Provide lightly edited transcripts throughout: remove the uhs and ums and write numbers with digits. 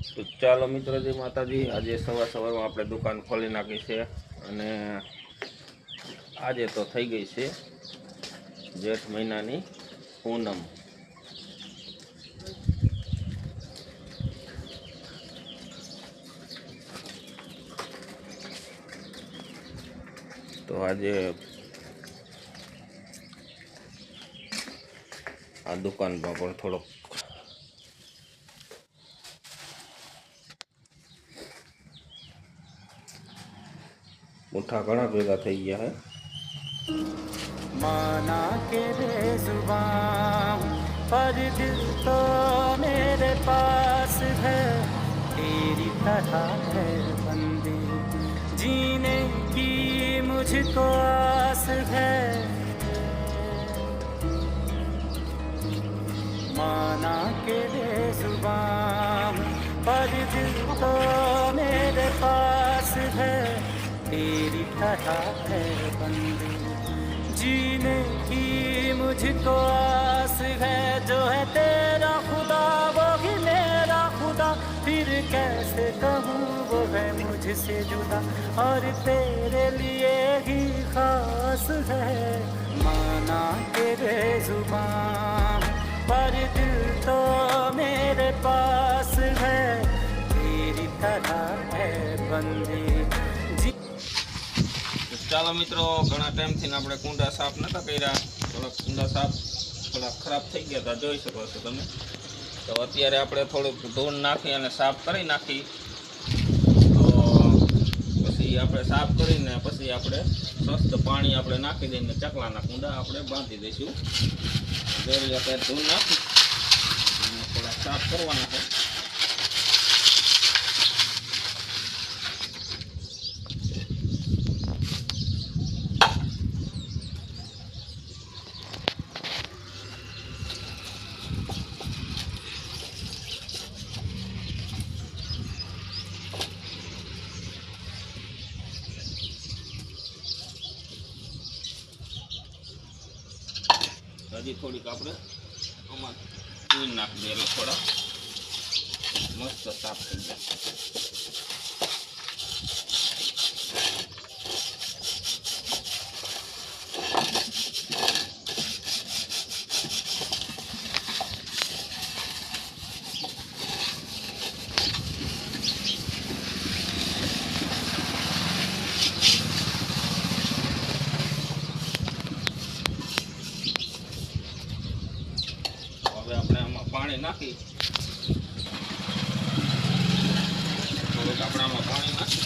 તો ચાલો મિત્રો, જય માતાજી। આજે સવારમાં આપણે દુકાન ખોલી નાખી છે અને આજે તો થઈ ગઈ છે જેઠ મહિનાની પૂનમ। તો આજે આ દુકાનમાં પણ થોડોક मुठा घना भेगा थई गया है। माना के रे जुबान पर दिल तो मेरे पास है, तेरी तरह है बंदी जीने की मुझको आस है। माना के रे जुबान पर दिल तो मेरे पास है, तेरी तरह है बंदी जीने की मुझको आस है। जो है तेरा खुदा वो भी मेरा खुदा, फिर कैसे कहूँ वो है मुझसे जुदा, और तेरे लिए ही खास है। माना तेरे जुबान पर दिल तो मेरे पास है, तेरी तरह है बंदी। ચાલો મિત્રો, ઘણા ટાઈમથી આપણે કુંડા સાફ નતા કર્યા। થોડાક કુંડા સાફ થોડા ખરાબ થઈ ગયા હતા, જોઈ શકો છો તમે। તો અત્યારે આપણે થોડુંક ધૂળ નાખી અને સાફ કરી નાખી। તો પછી આપણે સાફ કરીને પછી આપણે સ્વચ્છ પાણી આપણે નાખી દઈને ચકલાના કુંડા આપણે બાંધી દઈશું। જોઈ આપણે ધૂળ નાખી અને થોડા સાફ કરવાના છે। હજી થોડીક આપણે આમાં ધૂળ નાખી દઈએ એટલે થોડા મસ્ત સાફ થઈ જાય। આપણે આમાં પાણી નાખી થોડુંક આપણે આમાં પાણી નાખી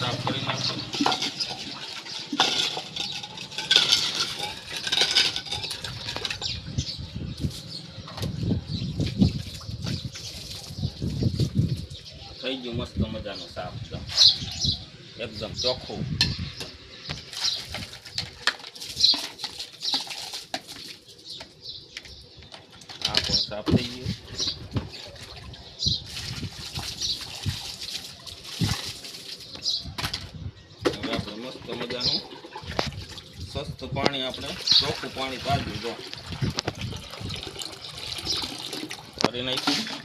સાફ કરી નાખીએ। થઈ ગયું મસ્ત મજાનું સાફ, એકદમ ચોખ્ખું। સાફ થઈ ગયું। હવે આપણે મસ્ત મજાનું સ્વચ્છ પાણી, આપણે ચોખ્ખું પાણી કાઢ્યું, જો ભરી નાખ્યું।